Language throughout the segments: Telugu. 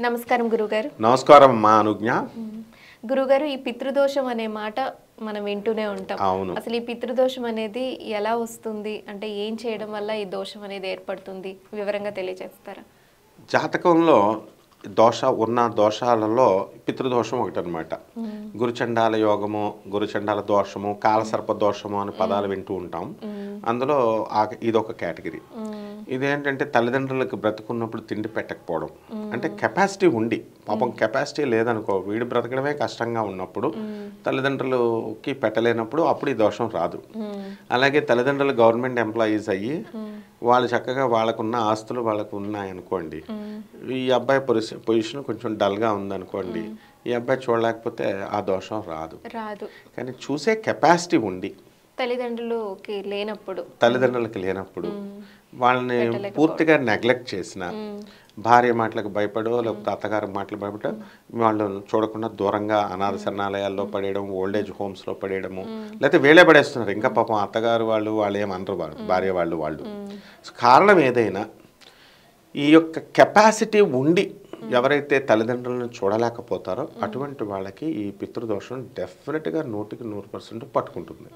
నమస్కారం గురుగారు. నమస్కారం మా అనుజ్ఞ. గురుగారు, ఈ పితృదోషం అనే మాట మనం వింటూనే ఉంటాం. అవును. అసలు ఈ పితృదోషం అనేది ఎలా వస్తుంది, అంటే ఏం చేయడం వల్ల ఈ దోషం అనేది ఏర్పడుతుంది, వివరంగా తెలియజేస్తారా? జాతకంలో దోషాలలో పితృదోషం ఒకటి అనమాట. గురుచండాల యోగము, గురుచండాల దోషము, కాలసర్ప దోషము అనే పదాలు వింటూ ఉంటాం. అందులో ఇదొక కేటగిరీ. ఇదేంటంటే తల్లిదండ్రులకు బ్రతుకున్నప్పుడు తిండి పెట్టకపోవడం, అంటే కెపాసిటీ ఉండి పాపం కెపాసిటీ లేదనుకో, వీడు బ్రతకడమే కష్టంగా ఉన్నప్పుడు తల్లిదండ్రులకి పెట్టలేనప్పుడు అప్పుడు ఈ దోషం రాదు. అలాగే తల్లిదండ్రులు గవర్నమెంట్ ఎంప్లాయీస్ అయ్యి వాళ్ళు చక్కగా వాళ్ళకున్న ఆస్తులు వాళ్ళకు ఉన్నాయనుకోండి, ఈ అబ్బాయి పొజిషన్ కొంచెం డల్గా ఉందనుకోండి, ఈ అబ్బాయి చూడలేకపోతే ఆ దోషం రాదు. కానీ చూసే కెపాసిటీ ఉండి తల్లిదండ్రులకి లేనప్పుడు వాళ్ళని పూర్తిగా నెగ్లెక్ట్ చేసిన, భార్య మాటలకు భయపడో లేకపోతే అత్తగారి మాటలు భయపడో వాళ్ళు చూడకుండా దూరంగా అనాథ శరణాలయాల్లో పడేయడం, ఓల్డేజ్ హోమ్స్లో పడేయడము, లేకపోతే వేళే పడేస్తున్నారు. ఇంకా పాపం అత్తగారు వాళ్ళు ఏమనరు, భార్య వాళ్ళు కారణం ఏదైనా ఈ యొక్క కెపాసిటీ ఉండి ఎవరైతే తల్లిదండ్రులను చూడలేకపోతారో అటువంటి వాళ్ళకి ఈ పితృదోషం డెఫినెట్గా 100% పట్టుకుంటుంది.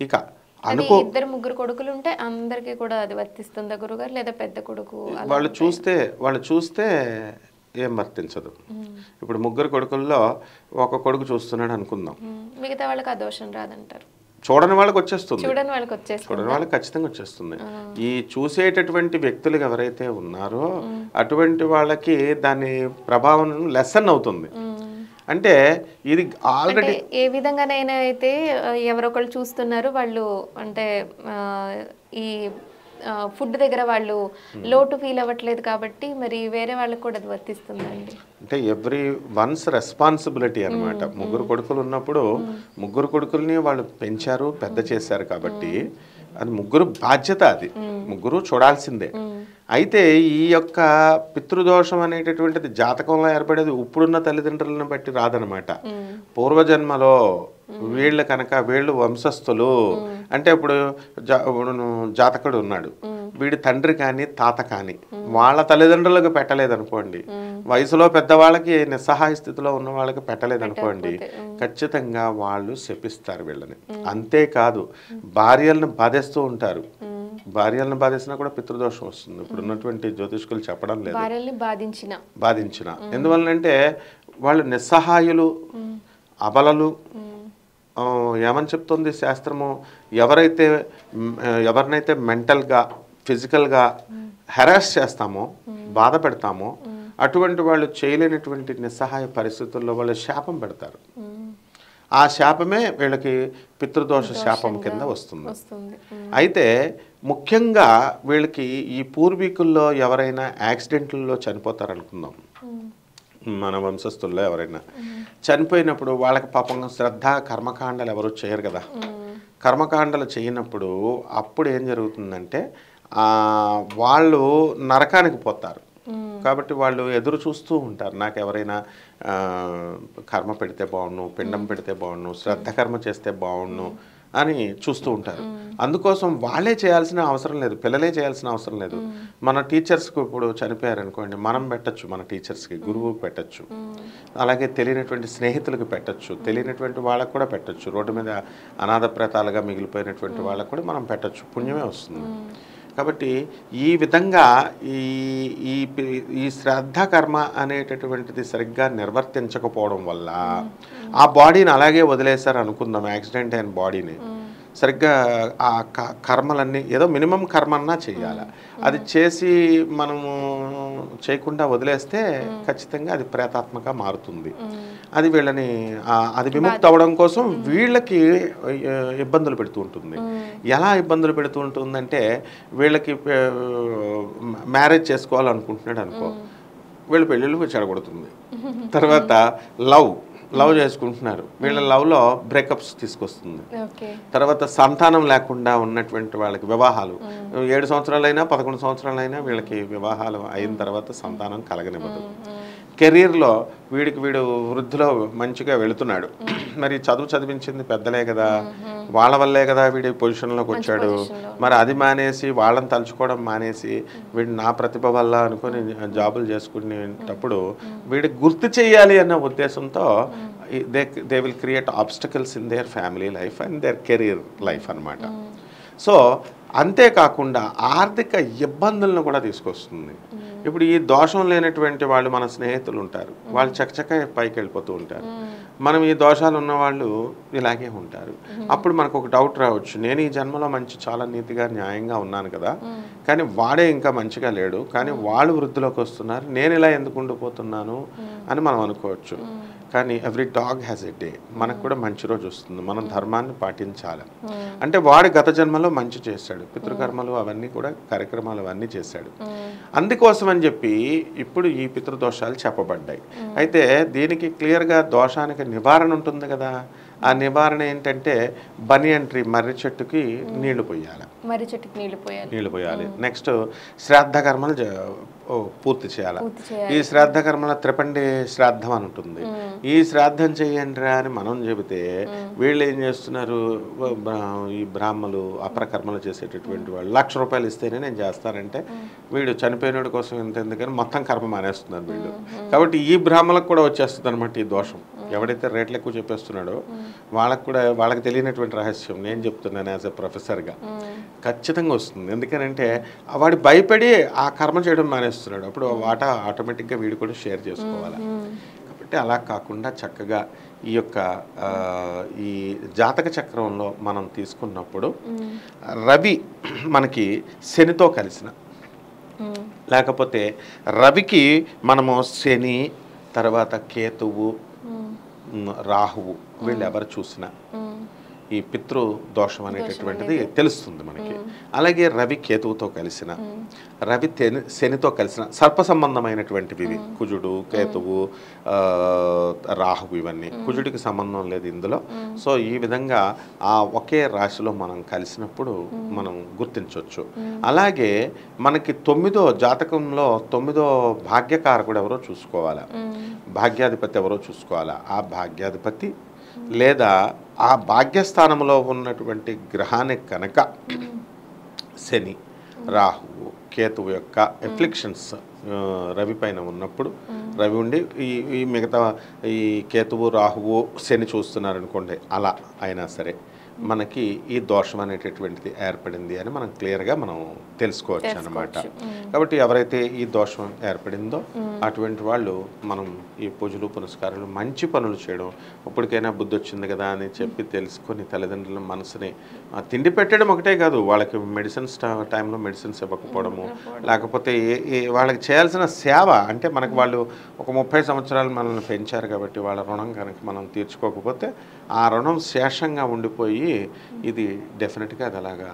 ఇక ఇద్దరు ముగ్గురు కొడుకులు ఉంటే అందరికీ కూడా అది వర్తిస్తుందా గురుగారు, లేదా పెద్ద కొడుకు వాళ్ళు చూస్తే ఏం వర్తించదు. ఇప్పుడు ముగ్గురు కొడుకుల్లో ఒక కొడుకు చూస్తున్నాడు అనుకుందాం, మిగతా వాళ్ళకి ఆ దోషం రాదంటారు. చూడని వాళ్ళకి వచ్చేస్తుంది, చూడని వాళ్ళకి ఖచ్చితంగా వచ్చేస్తుంది. ఈ చూసేటటువంటి వ్యక్తులు ఎవరైతే ఉన్నారో అటువంటి వాళ్ళకి దాని ప్రభావం లెసన్ అవుతుంది. అంటే ఇది ఆల్రెడీ ఏ విధంగానైనా అయితే ఎవరొకళ్ళు చూస్తున్నారు, వాళ్ళు అంటే ఈ ఫుడ్ దగ్గర వాళ్ళు లోటు ఫీల్ అవ్వట్లేదు కాబట్టి మరి వేరే వాళ్ళకి కూడా అది వర్తిస్తుందండి. అంటే ఎవ్రీ వన్స్ రెస్పాన్సిబిలిటీ అనమాట. ముగ్గురు కొడుకులు ఉన్నప్పుడు ముగ్గురు కొడుకుల్ని వాళ్ళు పెంచారు, పెద్ద చేశారు కాబట్టి అది ముగ్గురు బాధ్యత, అది ముగ్గురు చూడాల్సిందే. అయితే ఈ యొక్క పితృదోషం అనేటటువంటిది జాతకంలో ఏర్పడేది ఇప్పుడున్న తల్లిదండ్రులను బట్టి రాదనమాట. పూర్వజన్మలో వీళ్ళు వంశస్థులు అంటే ఇప్పుడు జాతకుడు ఉన్నాడు, వీడి తండ్రి కానీ తాత కానీ వాళ్ళ తల్లిదండ్రులకు పెట్టలేదనుకోండి, వయసులో పెద్దవాళ్ళకి నిస్సహాయ స్థితిలో ఉన్న వాళ్ళకి పెట్టలేదనుకోండి, ఖచ్చితంగా వాళ్ళు శపిస్తారు వీళ్ళని. అంతేకాదు భార్యలను బాధేస్తూ ఉంటారు, భార్యలను బాధించినా కూడా పితృదోషం వస్తుంది. ఇప్పుడు ఉన్నటువంటి జ్యోతిష్కులు చెప్పడం లేదు, బాధించిన ఎందువల్లంటే వాళ్ళు నిస్సహాయులు, అబలలు. ఏమని చెప్తుంది శాస్త్రము, ఎవరినైతే మెంటల్గా ఫిజికల్గా హెరాస్ చేస్తామో, బాధ పెడతామో అటువంటి వాళ్ళు చేయలేనటువంటి నిస్సహాయ పరిస్థితుల్లో వాళ్ళు శాపం పెడతారు. ఆ శాపమే వీళ్ళకి పితృదోష శాపం కింద వస్తుంది. అయితే ముఖ్యంగా వీళ్ళకి ఈ పూర్వీకుల్లో ఎవరైనా యాక్సిడెంట్లలో చనిపోతారనుకుందాం, మన వంశస్థుల్లో ఎవరైనా చనిపోయినప్పుడు వాళ్ళకి పాపం శ్రద్ధ కర్మకాండలు ఎవరు చేయరు కదా. కర్మకాండలు చేయనప్పుడు అప్పుడు ఏం జరుగుతుందంటే వాళ్ళు నరకానికి పోతారు. కాబట్టి వాళ్ళు ఎదురు చూస్తూ ఉంటారు, నాకు ఎవరైనా కర్మ పెడితే బాగుండు, పిండం పెడితే బాగుండు, శ్రద్ధ కర్మ చేస్తే బాగుండు అని చూస్తూ ఉంటారు. అందుకోసం వాళ్ళే చేయాల్సిన అవసరం లేదు, పిల్లలే చేయాల్సిన అవసరం లేదు. మన టీచర్స్కి ఇప్పుడు చనిపోయారనుకోండి, మనం పెట్టచ్చు, మన టీచర్స్కి గురువుకి పెట్టచ్చు, అలాగే తెలియనటువంటి స్నేహితులకు పెట్టచ్చు, తెలియనటువంటి వాళ్ళకు కూడా పెట్టచ్చు, రోడ్డు మీద అనాథ ప్రేతాలుగా మిగిలిపోయినటువంటి వాళ్ళకు కూడా మనం పెట్టచ్చు, పుణ్యమే వస్తుంది. కాబట్టి ఈ విధంగా ఈ శ్రద్ధ కర్మ అనేటటువంటిది సరిగ్గా నిర్వర్తించకపోవడం వల్ల ఆ బాడీని అలాగే వదిలేశారు అనుకుందాం, యాక్సిడెంట్ అయిన బాడీని. సరిగ్గా ఆ కర్మలన్నీ ఏదో మినిమం కర్మన్నా చేయాలి, అది చేసి మనము చేయకుండా వదిలేస్తే ఖచ్చితంగా అది ప్రేతాత్మక మారుతుంది. అది వీళ్ళని అది విముక్తి అవ్వడం కోసం వీళ్ళకి ఇబ్బందులు పెడుతూ ఉంటుంది. ఎలా ఇబ్బందులు పెడుతూ ఉంటుందంటే, వీళ్ళకి మ్యారేజ్ చేసుకోవాలనుకుంటున్నాడు అనుకో, వీళ్ళ పెళ్ళిళ్ళు చెడగొడుతుంది. తర్వాత లవ్ చేసుకుంటున్నారు, వీళ్ళ లవ్లో బ్రేకప్స్ తీసుకొస్తుంది. తర్వాత సంతానం లేకుండా ఉన్నటువంటి వాళ్ళకి వివాహాలు 7 సంవత్సరాలైనా 11 సంవత్సరాలైనా వీళ్ళకి వివాహాలు అయిన తర్వాత సంతానం కలగనివ్వదు. కెరీర్లో వీడు వృద్ధిలో మంచిగా వెళుతున్నాడు. మరి చదువు చదివించింది పెద్దలే కదా, వాళ్ళ వల్లే కదా వీడి పొజిషన్లోకి వచ్చాడు. మరి అది మానేసి వాళ్ళని తలుచుకోవడం మానేసి వీడు నా ప్రతిభ వల్ల అనుకొని జాబులు చేసుకునేటప్పుడు వీడికి గుర్తు చేయాలి అన్న ఉద్దేశంతో they will create obstacles in their family life and their career life అన్నమాట. సో అంతేకాకుండా ఆర్థిక ఇబ్బందులను కూడా తీసుకొస్తుంది. ఇప్పుడు ఈ దోషం లేనటువంటి వాళ్ళు మన స్నేహితులు ఉంటారు, వాళ్ళు చకచక పైకి వెళ్ళిపోతూ ఉంటారు. మనం ఈ దోషాలు ఉన్న వాళ్ళు ఇలాగే ఉంటారు. అప్పుడు మనకు ఒక డౌట్ రావచ్చు, నేను ఈ జన్మలో చాలా నీతిగా న్యాయంగా ఉన్నాను కదా, కానీ వాడే ఇంకా మంచిగా లేడు, కానీ వాళ్ళు వృద్ధిలోకి వస్తున్నారు, నేను ఇలా ఎందుకు ఉండిపోతున్నాను అని మనం అనుకోవచ్చు. కానీ every dog has a day, మనకు కూడా మంచి రోజు వస్తుంది, మనం ధర్మాన్ని పాటించాలి. అంటే వాడు గత జన్మలో మంచి చేశాడు, పితృకర్మలు అవన్నీ కూడా కార్యక్రమాలు అవన్నీ చేశాడు. అందుకోసం అని చెప్పి ఇప్పుడు ఈ పితృదోషాలు చెప్పబడ్డాయి. అయితే దీనికి క్లియర్గా దోషానికి నివారణ ఉంటుంది కదా. ఆ నివారణ ఏంటంటే బనియన్ ట్రీ, మర్రి చెట్టుకి నీళ్లు పోయాలి, నీళ్లు పోయాలి. నెక్స్ట్ శ్రాద్ధ కర్మలు పూర్తి చేయాలి. ఈ శ్రాద్ధ కర్మల త్రిపండి శ్రాద్ధం అని ఉంటుంది. ఈ శ్రాద్ధం చేయండి అని మనం చెబితే వీళ్ళు ఏం చేస్తున్నారు, ఈ బ్రాహ్మలు అపరకర్మలు చేసేటటువంటి వాళ్ళు 1,00,000 రూపాయలు ఇస్తేనే నేను చేస్తానంటే వీడు చనిపోయినోడి కోసం ఎంత ఎందుకని మొత్తం కర్మ మానేస్తున్నారు వీళ్ళు. కాబట్టి ఈ బ్రాహ్మలకు కూడా వచ్చేస్తుంది అనమాట ఈ దోషం. ఎవడైతే రేట్లు ఎక్కువ చెప్పేస్తున్నాడో వాళ్ళకి తెలియనటువంటి రహస్యం నేను చెప్తున్నాను యాజ్ ఎ ప్రొఫెసర్గా, ఖచ్చితంగా వస్తుంది. ఎందుకనంటే వాడు భయపడి ఆ కర్మ చేయడం మానేస్తున్నాడు. అప్పుడు వాటా ఆటోమేటిక్గా వీడు కూడా షేర్ చేసుకోవాలి. కాబట్టి అలా కాకుండా చక్కగా ఈ యొక్క ఈ జాతక చక్రంలో మనం తీసుకున్నప్పుడు రవి మనకి శనితో కలిసిన, లేకపోతే రవికి మనము శని తర్వాత కేతువు రాహువు వీళ్ళు ఎవరు చూసినా ఈ పితృ దోషం అనేటటువంటిది తెలుస్తుంది మనకి. అలాగే రవి కేతువుతో కలిసిన, రవి శనితో కలిసిన సర్ప సంబంధమైనటువంటివి ఇవి, కుజుడు కేతువు రాహువు ఇవన్నీ. కుజుడికి సంబంధం లేదు ఇందులో. సో ఈ విధంగా ఆ ఒకే రాశిలో మనం కలిసినప్పుడు మనం గుర్తించవచ్చు. అలాగే మనకి 9వ జాతకంలో 9వ భాగ్యకారకుడు ఎవరో చూసుకోవాలా, భాగ్యాధిపతి ఎవరో చూసుకోవాలా. ఆ భాగ్యాధిపతి లేదా ఆ భాగ్యస్థానంలో ఉన్నటువంటి గ్రహానికి కనుక శని రాహువు కేతువు యొక్క ఎఫ్లిక్షన్స్ రవి పైన ఉన్నప్పుడు, రవి ఉండి ఈ మిగతా ఈ కేతువు రాహువు శని చూస్తున్నారనుకోండి, అలా అయినా సరే మనకి ఈ దోషం అనేటటువంటిది ఏర్పడింది అని మనం క్లియర్గా మనం తెలుసుకోవచ్చు అన్నమాట. కాబట్టి ఎవరైతే ఈ దోషం ఏర్పడిందో అటువంటి వాళ్ళు మనం ఈ పూజలు పునస్కారాలు మంచి పనులు చేయడం, ఇప్పటికైనా బుద్ధి వచ్చింది కదా అని చెప్పి తెలుసుకొని తల్లిదండ్రుల మనసుని తిండి పెట్టడం ఒకటే కాదు, వాళ్ళకి మెడిసిన్స్ టైంలో మెడిసిన్స్ ఇవ్వకపోవడము, లేకపోతే వాళ్ళకి చేయాల్సిన సేవ అంటే మనకు వాళ్ళు ఒక 30 సంవత్సరాలు మనల్ని పెంచారు కాబట్టి వాళ్ళ రుణం కనుక మనం తీర్చుకోకపోతే ఆ రుణం శేషంగా ఉండిపోయి ఇది డెఫినెట్గా అది అలాగా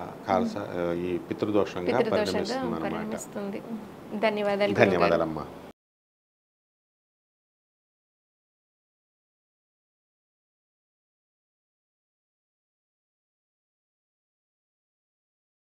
ఈ పితృదోషంగా పరిణమిస్తుంది అన్నమాట. ధన్యవాదాలు. ధన్యవాదాలమ్మా.